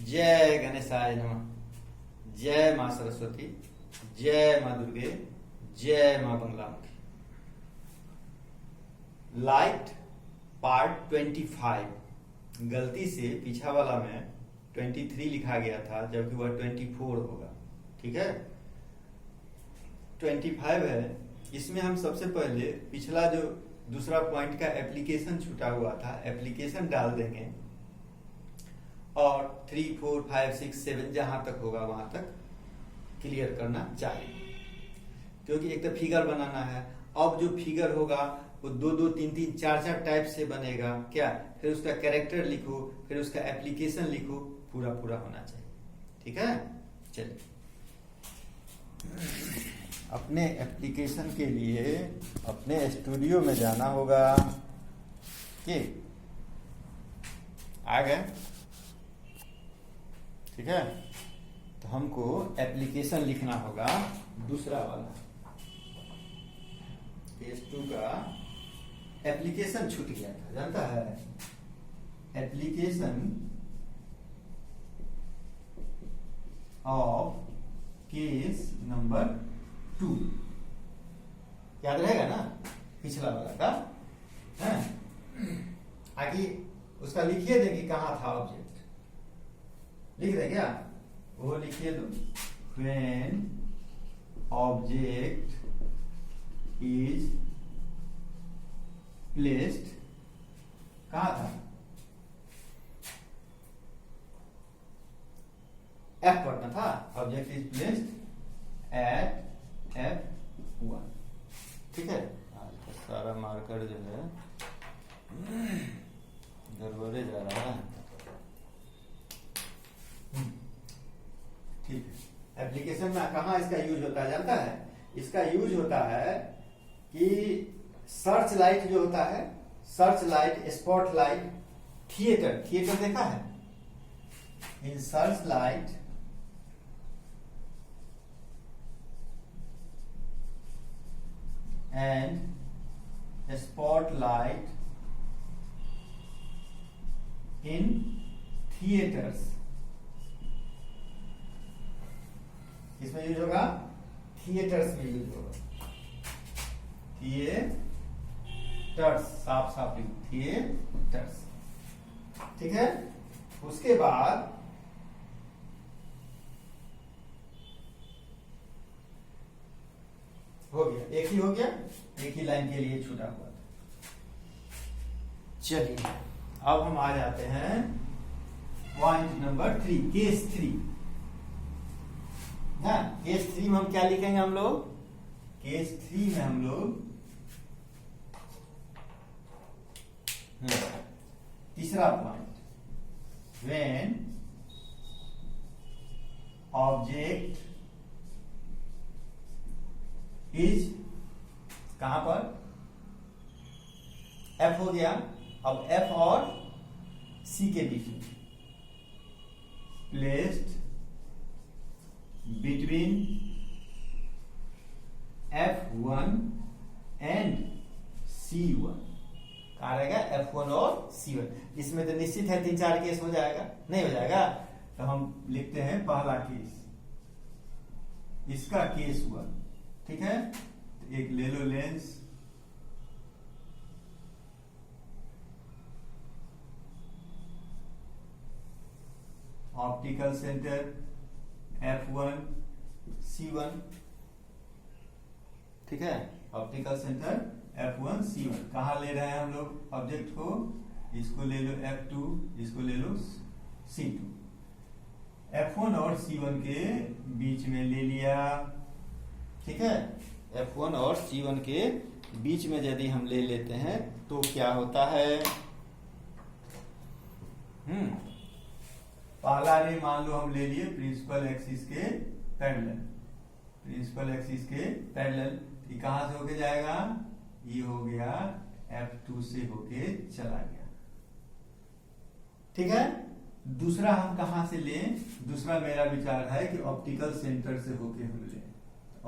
जय गणेशाय नमः। जय मां सरस्वती, जय मां दुर्गे, जय मां बंगलामुखी। Light part 25। गलती से पीछा वाला में 23 लिखा गया था, जबकि वह 24 होगा। ठीक है, 25 है। इसमें हम सबसे पहले पिछला जो दूसरा पॉइंट का एप्लीकेशन छूटा हुआ था, एप्लीकेशन डाल देंगे और 3, 4, 5, 6, 7 जहां तक होगा वहां तक क्लियर करना चाहिए, क्योंकि एक तो फिगर बनाना है। अब जो फिगर होगा वो 2, 2, 3, 3, 4, 4 टाइप से बनेगा। क्या, फिर उसका कैरेक्टर लिखो, फिर उसका एप्लीकेशन लिखो, पूरा पूरा होना चाहिए। ठीक है, चलिए अपने एप्लीकेशन के लिए अपने स्टूडियो में जाना होगा। कि आ गए? ठीक है, तो हमको एप्लीकेशन लिखना होगा दूसरा वाला। पेज 2 का एप्लीकेशन छूट गया था, जानता है? एप्लीकेशन ऑफ केस नंबर 2 याद रहेगा ना, पिछला वाला का है। आगे उसका लिखिए देंगे कहाँ था ऑब्जेक्ट, लिख रहे क्या? वो लिखिए दो। When object is placed, कहाँ था? F पर ना था। Object is placed at F1। ठीक है, आज का सारा मार्कर जो है गड़बड़े जा रहा है। ठीक है, एप्लीकेशन में कहाँ इसका यूज होता है जानता है? इसका यूज होता है कि सर्च लाइट जो होता है, search light, spot light, theatre देखा है? In search light and spot light in theatres, किसमें यूज होगा? थिएटर्स में यूज होगा। थिएटर्स, साफ साफ थिएटर्स। ठीक है, उसके बाद हो गया, एक ही हो गया, एक ही लाइन के लिए छूटा हुआ था। चलिए अब हम आ जाते हैं पॉइंट नंबर 3, केस 3। ना, केस 3 में हम क्या लिखेंगे? हम लोग केस 3 में हम लोग तीसरा पॉइंट, व्हेन ऑब्जेक्ट इज, कहां पर? F हो गया। अब F और C के बीच में placed between F1 and C1। कहा रहेगा? F1 और C1। इसमें तो निश्चित है 3-4 केस हो जाएगा, नहीं हो जाएगा? तो हम लिखते हैं पहला केस, इसका केस 1। ठीक है, तो एक ले लो lens, optical centre F1 C1। ठीक है, ऑप्टिकल सेंटर F1 C1। कहाँ ले रहे हैं हम लोग ऑब्जेक्ट को? इसको ले लो F2, इसको ले लो C2। F1 और C1 के बीच में ले लिया। ठीक है, F1 और C1 के बीच में यदि हम ले लेते हैं तो क्या होता है? पहला रे मान लो हम ले लिए प्रिंसिपल एक्सिस के पैरेलल, प्रिंसिपल एक्सिस के पैरेलल। ये कहां से होके जाएगा? ये हो गया F2 से होके चला गया। ठीक है, दूसरा हम कहां से लें? दूसरा मेरा विचार है कि ऑप्टिकल सेंटर से होके हम लें।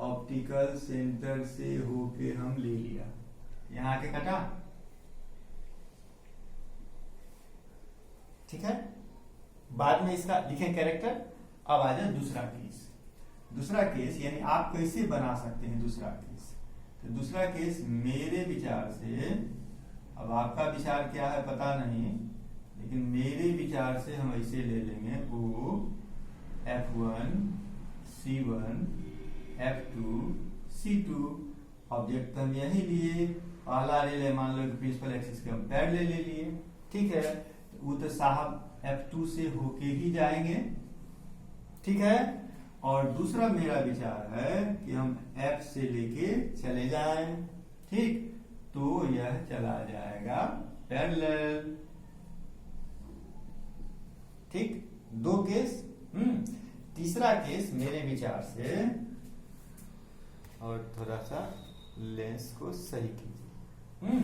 ऑप्टिकल सेंटर से होके हम ले लिया, यहां के कटा। ठीक है, बाद में इसका लिखें कैरेक्टर। अब आ जाए दूसरा केस। दूसरा केस यानी आप कैसे बना सकते हैं दूसरा केस। तो दूसरा केस मेरे विचार से, अब आपका विचार क्या है पता नहीं, लेकिन मेरे विचार से हम ऐसे ले लेंगे ओ F1 C1 F2 C2। Object हम यही लिए, पहला ले ले, मान लो कि प्रिंसिपल एक्सिस के हम पैरेलल ले लिए, ठीक है। तो वो तो साहब F2 से होके ही जाएंगे, ठीक है। और दूसरा मेरा विचार है कि हम F से लेके चले जाएं, ठीक, तो यह चला जाएगा पैरेलल, ठीक। दो केस। तीसरा केस मेरे विचार से, और थोड़ा सा लेंस को सही कीजिए।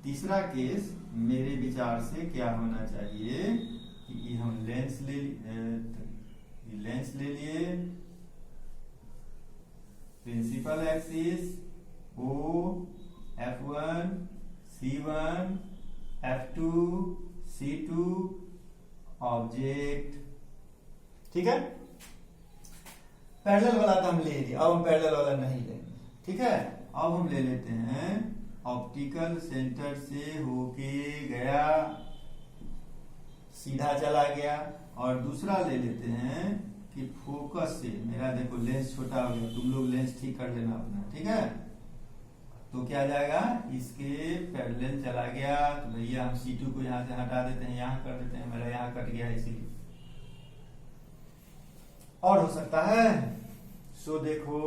तीसरा केस मेरे विचार से क्या होना चाहिए कि हम लेंस ले लिए, principal axis O F1 C1 F2 C2 object, ठीक है। पैरेलल वाला तो हम ले लिए, अब हम पैरेलल वाला नहीं लेंगे, ठीक है। अब हम ले लेते हैं ऑप्टिकल सेंटर से होके गया, सीधा चला गया। और दूसरा ले लेते हैं कि फोकस से, मेरा देखो लेंस छोटा हो गया, तुम लोग लेंस ठीक कर लेना अपना, ठीक है। तो क्या जाएगा, इसके पैरेलल चला गया, तो भैया हम C2 को यहां से हटा देते हैं, यहां कर देते हैं, मेरा यहां कट गया इसीलिए। और हो सकता है, सो देखो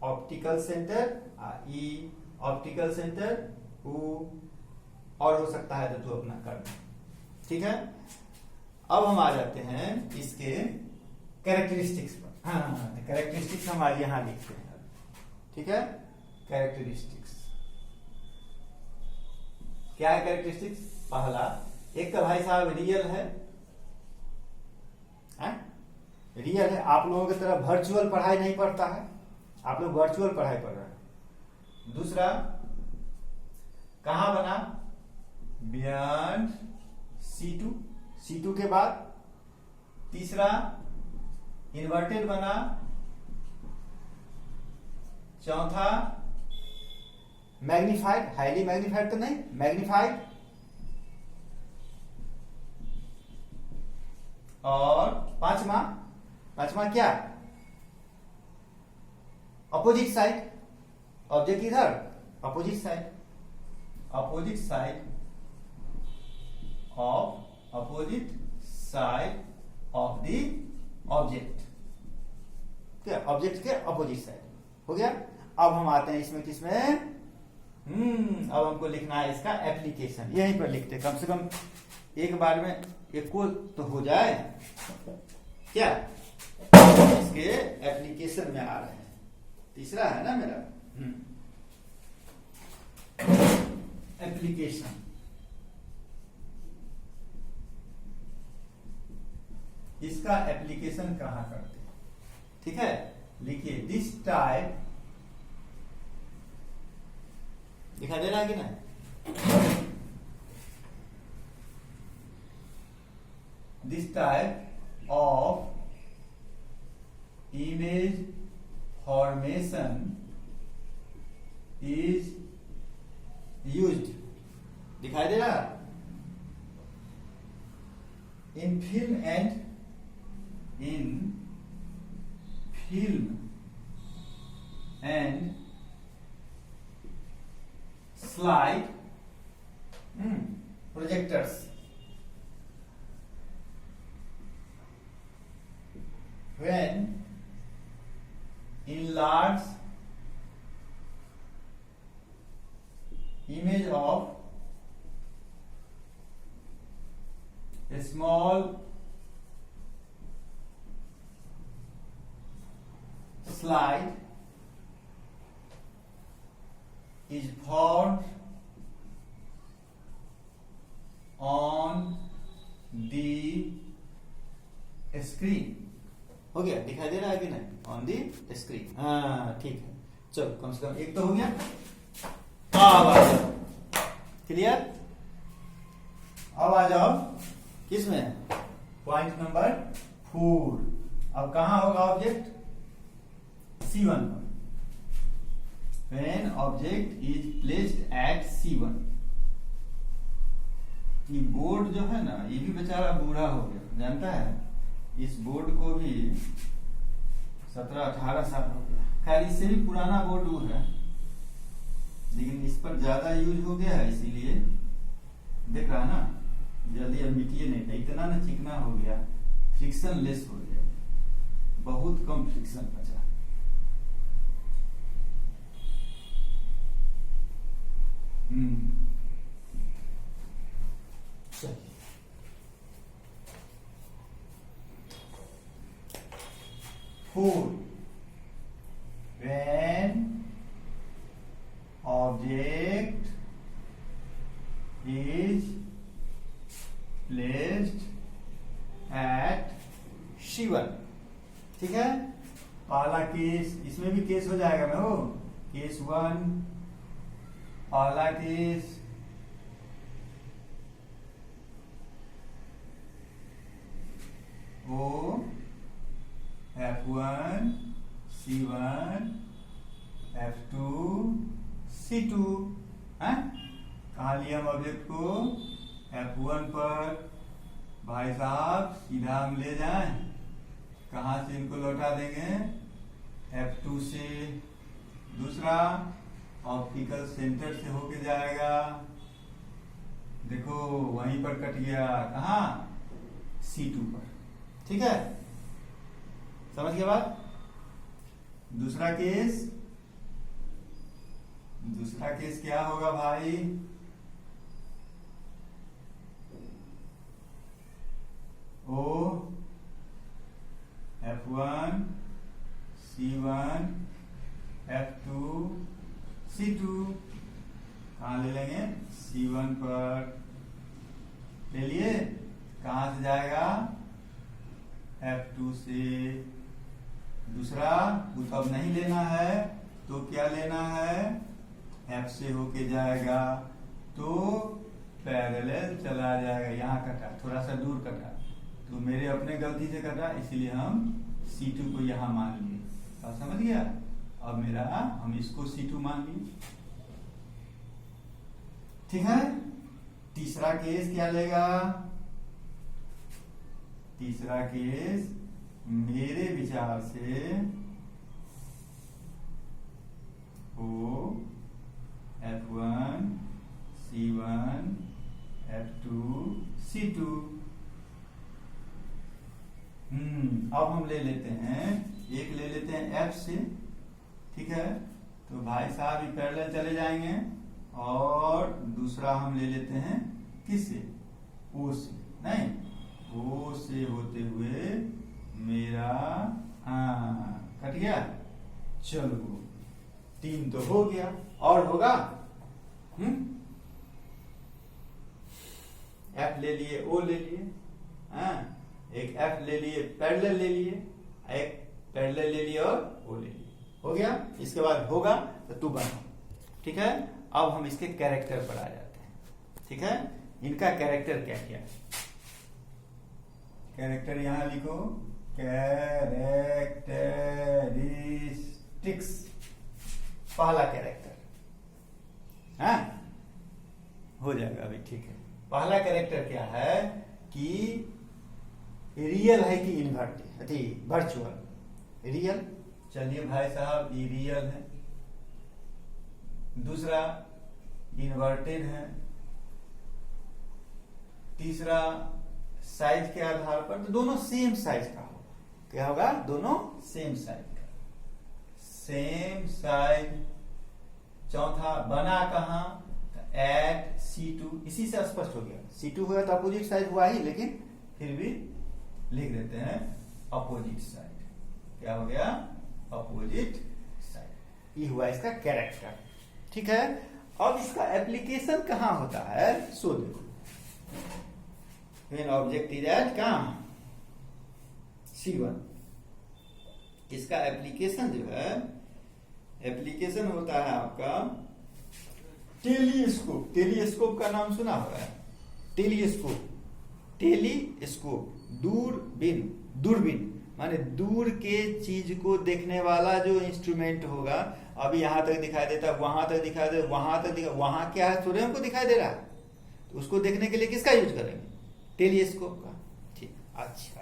ऑप्टिकल सेंटर ई, ऑप्टिकल सेंटर O, और हो सकता है तो तू अपना कर दे, ठीक है। अब हम आ जाते हैं इसके कैरेक्टरिस्टिक्स पर। हाँ, कैरेक्टरिस्टिक्स हम आज यहां लिखते हैं, ठीक है। कैरेक्टरिस्टिक्स क्या है? कैरेक्टरिस्टिक्स पहला, एक तो भाई साहब रियल है, रियल है। आप लोगों की तरह वर्चुअल पढ़ाई नहीं पढ़ता है, आप लोग वर्चुअल पढ़ाई पढ़ रहे हैं। दूसरा कहां बना, बियॉन्ड C2, C2 के बाद तीसरा इन्वर्टेड बना, चौथा मैग्निफाइड, हाईली मैग्निफाइड तो नहीं, मैग्निफाइड, और पांचवा क्या, अपोजिट साइड, ऑब्जेक्ट इधर, opposite side of the object, क्या, ऑब्जेक्ट के अपोजिट साइड हो गया। अब हम आते हैं इसमें किसमें, अब हमको लिखना है इसका एप्लीकेशन, यहीं पर लिखते, कम से कम एक बार में एक को तो हो जाए, क्या, इसके एप्लीकेशन में आ रहे हैं। तीसरा है ना मेरा एप्लीकेशन, इसका एप्लीकेशन कहां करते हैं, ठीक है। लिखिए दिस टाइप, दिखा दे रहा है कि नहीं, this type of image formation is used, दिखाई दे रहा, इन film and slide projectors, when enlarge image of a small slide is formed on the screen, हो गया, दिखाई दे रहा है कि नहीं, ऑन दी स्क्रीन, हाँ ठीक है। चलो कम से कम एक तो हो गया, अब आ जाओ, क्लियर। अब आ जाओ किसमें, पॉइंट नंबर 4। अब कहां होगा ऑब्जेक्ट? C1 पर। When object is placed at C1। ये बोर्ड जो है ना, ये भी बेचारा बूढ़ा हो गया, जानता है? इस बोर्ड को भी 17-18 साल हो गया। खैर इससे भी पुराना बोर्ड वो है, लेकिन इस पर ज्यादा यूज हो गया है, इसीलिए देख रहा ना, जल्दी अब मिटिए नहीं था, इतना ना चिकना हो गया, फ्रिक्शन लेस हो गया, बहुत कम फ्रिक्शन बचा। चलिए, when object is placed at C1। ठीक है, पहला केस, इसमें भी केस हो जाएगा ना, वो केस 1, पहला केस ओ F1 C1 F2 C2। कहा लिया हम ऑब्जेक्ट को? F1 पर। भाई साहब सीधा हम ले जाएं, कहां से इनको लौटा देंगे? F2 से। दूसरा ऑप्टिकल सेंटर से होके जाएगा, देखो वहीं पर कट गया, कहा? C2 पर। ठीक है, समझ गए बात? दूसरा केस क्या होगा भाई? ओ F1 C1 F2 C2। कहां ले लेंगे? C1 पर ले लिए, कहां से जाएगा? F2 से। दूसरा वो तो अब नहीं लेना है, तो क्या लेना है? F से होके जाएगा, तो पैरेलल चला जाएगा। यहाँ कटा, थोड़ा सा दूर कटा, तो मेरे अपने गलती से कटा, इसीलिए हम C2 को यहाँ मान लिए। तो समझ गया? अब मेरा, हम इसको C2 मान लिए। ठीक है, तीसरा केस क्या लेगा? तीसरा केस मेरे विचार से ओ F1 C1 F2 C2। अब हम ले लेते हैं, एक ले लेते हैं F से। ठीक है, तो भाई साहब ये पैरेलल चले जाएंगे, और दूसरा हम ले लेते हैं किससे? O से। नहीं, O से होते हुए मेरा, कट गया। चलो 3 तो हो गया, और होगा? F ले लिए, O ले लिए, एक F ले लिए, पैरेलल ले लिए, एक पैरेलल ले लिए और O ले लिए। हो गया? इसके बाद होगा तो तू बना। ठीक है, अब हम इसके कैरेक्टर पर आ जाते हैं। ठीक है, इनका कैरेक्टर क्या क्या है? कैरेक्टर यहां लिखो, कैरेक्टरिस्टिक्स। पहला कैरेक्टर हो जाएगा अभी। ठीक है, पहला कैरेक्टर क्या है कि रियल है कि इन्वर्टेड, वर्चुअल। रियल, चलिए भाई साहब ये रियल है। दूसरा इन्वर्टेड है। तीसरा साइज के आधार पर, तो दोनों सेम साइज का होगा। क्या होगा? दोनों सेम साइज का, सेम साइज। चौथा बना कहां? Eight C2। इसी से स्पष्ट हो गया, C2 हुआ तो अपोजिट साइड हुआ ही, लेकिन फिर भी लिख देते हैं अपोजिट साइड। क्या हो गया? Opposite side. ये हुआ इसका कैरेक्टर। ठीक है, अब इसका एप्लीकेशन कहां होता है? सो देखो, when object is at कहां? C1। इसका एप्लीकेशन जो है, एप्लीकेशन होता है आपका टेलीस्कोप। टेलीस्कोप का नाम सुना होगा? टेलीस्कोप, टेलीस्कोप दूरबीन, दूरबीन माने दूर के चीज को देखने वाला जो इंस्ट्रूमेंट होगा, अभी यहां तक दिखाई देता है, वहां तक दिखाई दे, वहां तक दिखा, वहां क्या है सूर्य हमको दिखाई दे रहा है, तो उसको देखने के लिए किसका यूज करेंगे? टेलीस्कोप का। ठीक, अच्छा।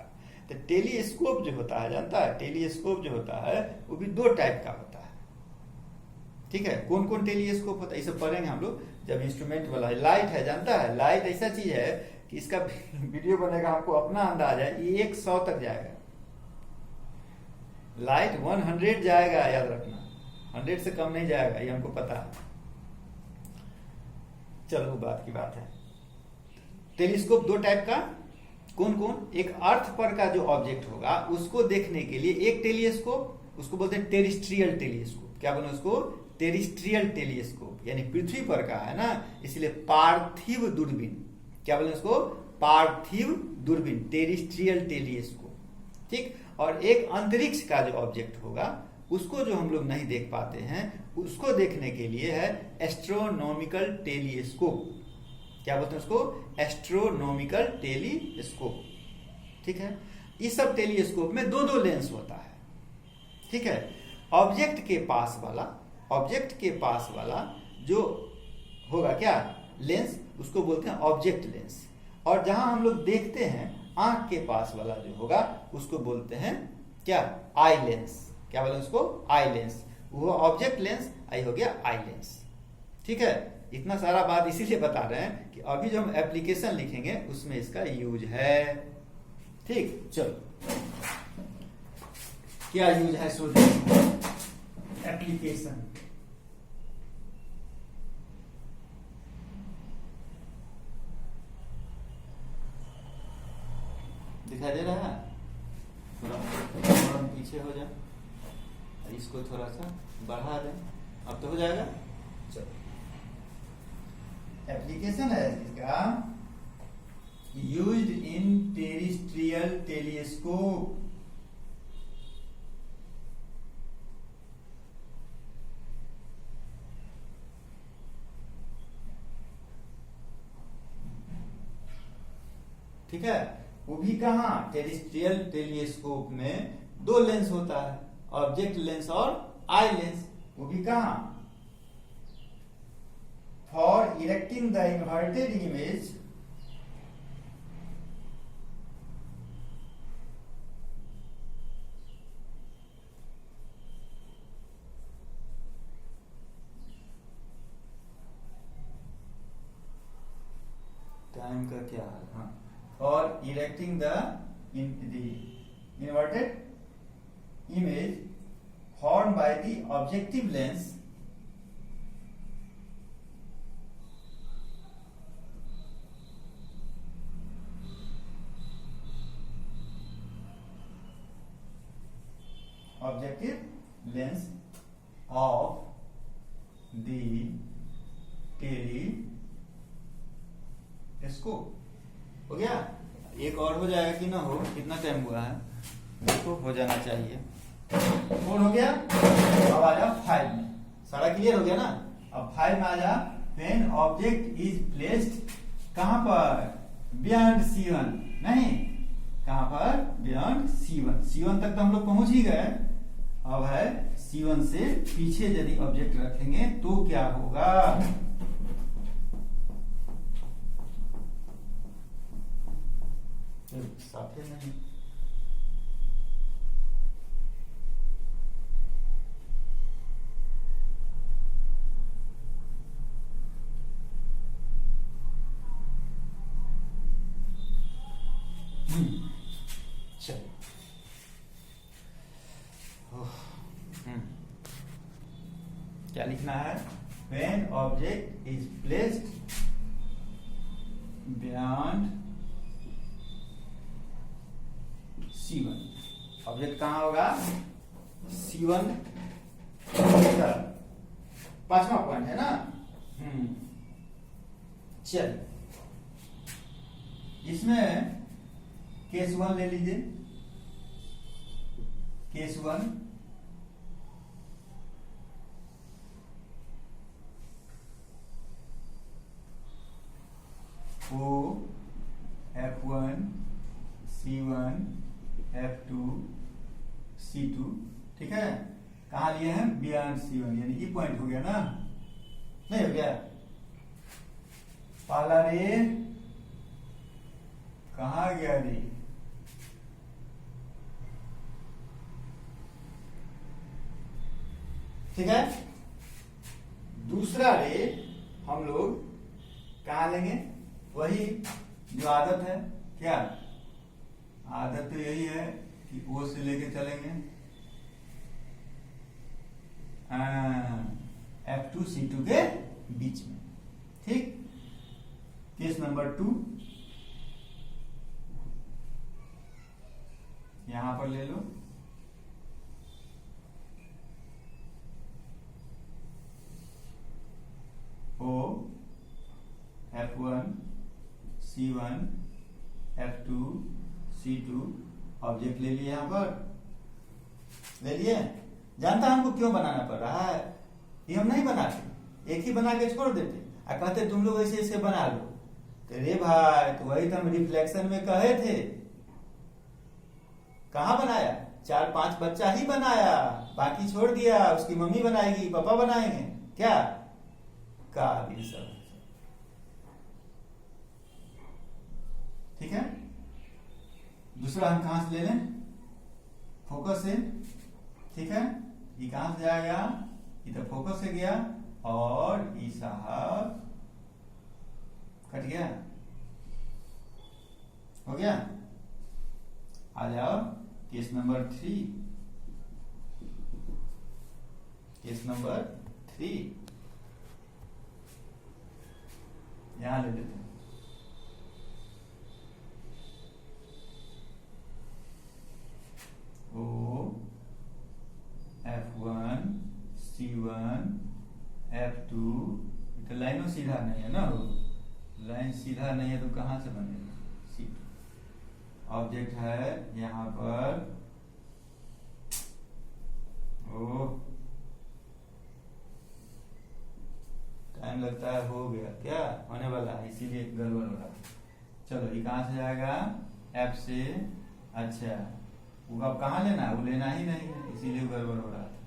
तो टेलीस्कोप जो होता है, जानता है, टेलीस्कोप जो होता है वो भी दो टाइप का होता है। ठीक है, कौन कौन टेलीस्कोप होता है ये सब पढ़ेंगे हम लोग जब इंस्ट्रूमेंट वाला है। लाइट है, जानता है, लाइट ऐसा चीज है कि इसका वीडियो बनेगा, आपको अपना अंदाज है, ये 100 तक जाएगा। लाइट 100 जाएगा, याद रखना, 100 से कम नहीं जाएगा, ये हमको पता है। चलो बात की बात है। टेलीस्कोप दो टाइप का, कौन कौन? एक अर्थ पर का जो ऑब्जेक्ट होगा उसको देखने के लिए एक टेलीस्कोप, उसको बोलते हैं टेरिस्ट्रियल टेलीस्कोप। क्या बोले उसको? टेरिस्ट्रियल टेलीस्कोप, यानी पृथ्वी पर का है ना, इसलिए पार्थिव दूरबीन। क्या बोले उसको? पार्थिव दूरबीन, टेरिस्ट्रियल टेलीस्कोप। ठीक, और एक अंतरिक्ष का जो ऑब्जेक्ट होगा उसको जो हम लोग नहीं देख पाते हैं, उसको देखने के लिए है एस्ट्रोनॉमिकल टेलीस्कोप। क्या बोलते हैं उसको? Astronomical telescope. ठीक है, इस सब टेलीस्कोप में दो दो लेंस होता है। ठीक है, ऑब्जेक्ट के पास वाला, ऑब्जेक्ट के पास वाला जो होगा क्या लेंस, उसको बोलते हैं ऑब्जेक्ट लेंस। और जहां हम लोग देखते हैं आंख के पास वाला जो होगा उसको बोलते हैं क्या? Eye lens. क्या बोले उसको? Eye lens. वो ऑब्जेक्ट लेंस, आई हो गया आई लेंस। ठीक है, इतना सारा बात इसीलिए बता रहे हैं कि अभी जो हम एप्लीकेशन लिखेंगे उसमें इसका यूज है। ठीक, चलो क्या यूज है सो एप्लीकेशन। दिखाई दे रहा है? थोड़ा पीछे हो जाए, इसको थोड़ा सा बढ़ा दें, अब तो हो जाएगा। चलो, एप्लीकेशन है इसका, यूज्ड इन टेरिस्ट्रियल टेलीस्कोप। ठीक है, वो भी कहा? टेरिस्ट्रियल टेलीस्कोप में दो लेंस होता है, ऑब्जेक्ट लेंस और आई लेंस। वो भी कहा? For erecting the inverted image time का क्या है? हाँ, for erecting the inverted image formed by the objective lens of the telescope। हो गया? एक और हो जाएगा कि ना हो? कितना टाइम हुआ है? देखो, हो जाना चाहिए। फोर हो गया। अब आ जाओ फाइव में। सारा क्लियर हो गया ना? अब फाइव में आ जा। व्हेन ऑब्जेक्ट इज प्लेस्ड कहां पर? Beyond C1। नहीं, कहां पर? Beyond C1। C1 तक तो हम लोग पहुंच ही गए। अब है C1 से पीछे यदि ऑब्जेक्ट रखेंगे तो क्या होगा? साफे नहीं। चलो, क्या लिखना है? When object is placed beyond C1। Object कहां होगा? C1। पांचवा पॉइंट है ना? चल, इसमें केस 1 ले लीजिए। Case 1, O F1 C1 F2 C2, ठीक है। कहाँ लिए हैं? बियॉन्ड C1, यानी ई पॉइंट हो गया ना, नहीं हो गया? पहला रे कहाँ गया रे? ठीक है। दूसरा रे हम लोग कहाँ लेंगे? वही जो आदत है, क्या आदत तो यही है कि ओ से लेके चलेंगे F2 C2 के बीच में, ठीक। केस नंबर 2 यहां पर ले लो, O F1 C1 F2 C2 object ले लिए, यहां पर ले लिए। जानता हमको क्यों बनाना पड़ रहा है? ये हम नहीं बनाते, एक ही बना के छोड़ देते और कहते तुम लोग ऐसे ऐसे बना लो। तो रे भाई, तो वही तो हम रिफ्लेक्शन में कहे थे। कहाँ बनाया? 4-5 बच्चा ही बनाया, बाकी छोड़ दिया। उसकी मम्मी बनाएगी, पापा बनाएंगे, क्या काबिल सब, ठीक है। दूसरा हम कहां से ले लें? फोकस से, ठीक है। ये कहां से जाएगा? ये तो फोकस से गया और ये साहब कट गया, हो गया। आ जाओ केस नंबर 3। केस नंबर 3 यहां ले लेते हैं। O F1 C1 F2, तो लाइनों सीधा नहीं है ना, हो लाइन सीधा नहीं है तो कहां से बनेगा? C2 ऑब्जेक्ट है यहां पर। ओ टाइम लगता है, हो गया क्या? होने वाला है, इसीलिए गड़बड़ हो रहा है। चलो ये कहां से जाएगा? F से। अच्छा, वो अब कहाँ लेना है? वो लेना ही नहीं है, इसीलिए गड़बड़ हो रहा था,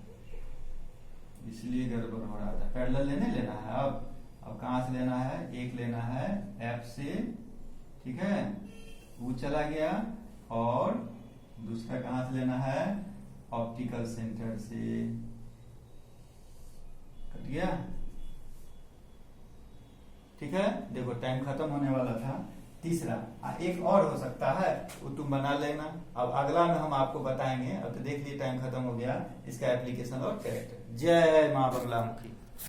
इसलिए गड़बड़ हो रहा था। पैरेलल लेना है। अब कहाँ से लेना है? एक लेना है F से, ठीक है, वो चला गया। और दूसरा कहाँ से लेना है? ऑप्टिकल सेंटर से, कट गया, ठीक है। देखो टाइम खत्म होने वाला था। तीसरा एक और हो सकता है, वो तुम बना लेना। अब अगला में हम आपको बताएंगे। अब तो देख लिए टाइम खत्म हो गया, इसका एप्लीकेशन और कैरेक्टर। जय मां बंगला मुखी।